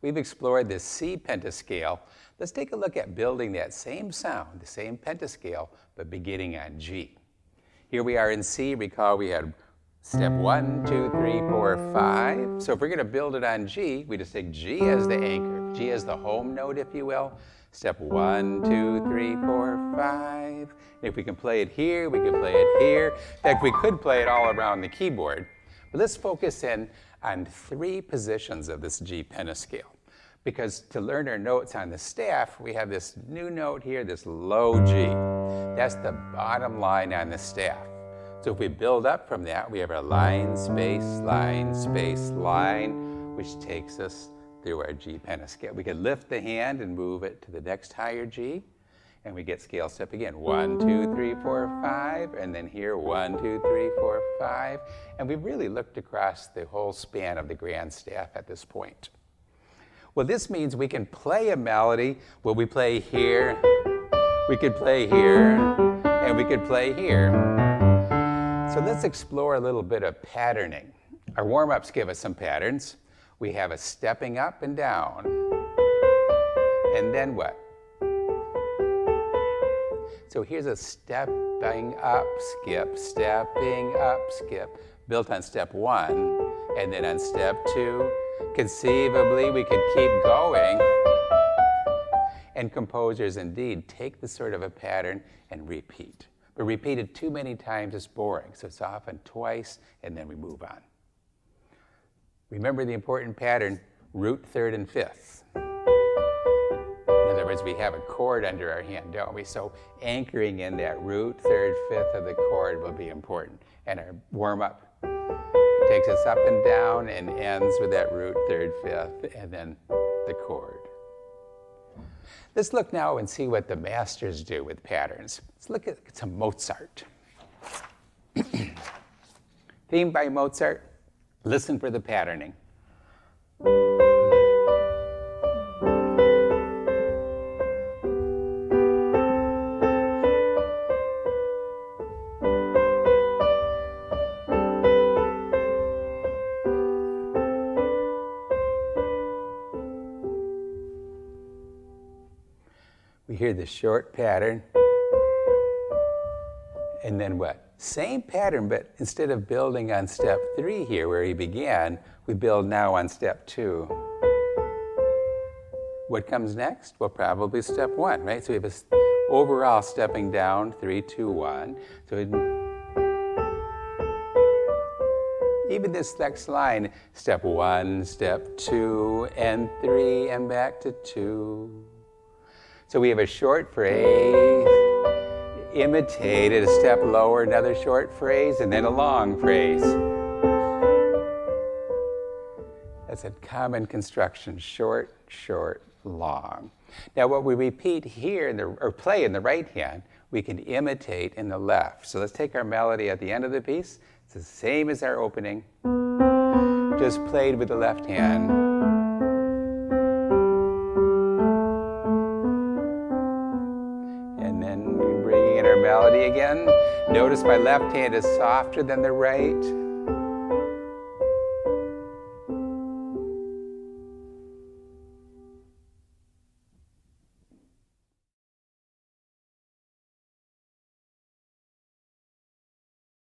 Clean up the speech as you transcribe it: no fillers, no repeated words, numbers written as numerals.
We've explored this C pentascale. Let's take a look at building that same sound, the same pentascale, but beginning on G. Here we are in C. Recall we had step 1, 2, 3, 4, 5. So if we're going to build it on G, we just take G as the anchor, G as the home note, if you will. Step 1, 2, 3, 4, 5. If we can play it here, we can play it here. In fact, we could play it all around the keyboard. But let's focus in on 3 positions of this G pentascale. Because to learn our notes on the staff, we have this new note here, this low G. That's the bottom line on the staff. So if we build up from that, we have our line, space, line, which takes us through our G pentascale. We could lift the hand and move it to the next higher G, and we get scale step again. 1, 2, 3, 4, 5, and then here 1, 2, 3, 4, 5. And we've really looked across the whole span of the grand staff at this point. Well, this means we can play a melody. Well, we play here, we could play here, and we could play here. So let's explore a little bit of patterning. Our warm-ups give us some patterns. We have a stepping up and down. And then what? So here's a stepping up, skip, stepping up, skip, built on step 1, and then on step 2. Conceivably, we could keep going. And composers indeed take this sort of a pattern and repeat. But repeated too many times is boring, so it's often twice, and then we move on. Remember the important pattern, root, third, and fifth. In other words, we have a chord under our hand, don't we? So anchoring in that root, third, fifth of the chord will be important. And our warm-up takes us up and down and ends with that root, third, fifth, and then the chord. Let's look now and see what the masters do with patterns. Let's look at some Mozart. Theme by Mozart. Listen for the patterning. We hear the short pattern, and then what? Same pattern, but instead of building on step 3 here where he began, we build now on step 2. What comes next? Well, probably step 1, right? So we have a overall stepping down, 3, 2, 1. So even this next line, step 1, step 2, and 3, and back to 2. So we have a short phrase, imitated, a step lower, another short phrase, and then a long phrase. That's a common construction, short, short, long. Now what we repeat here, or play in the right hand, we can imitate in the left. So let's take our melody at the end of the piece. It's the same as our opening, just played with the left hand. Melody again. Notice my left hand is softer than the right.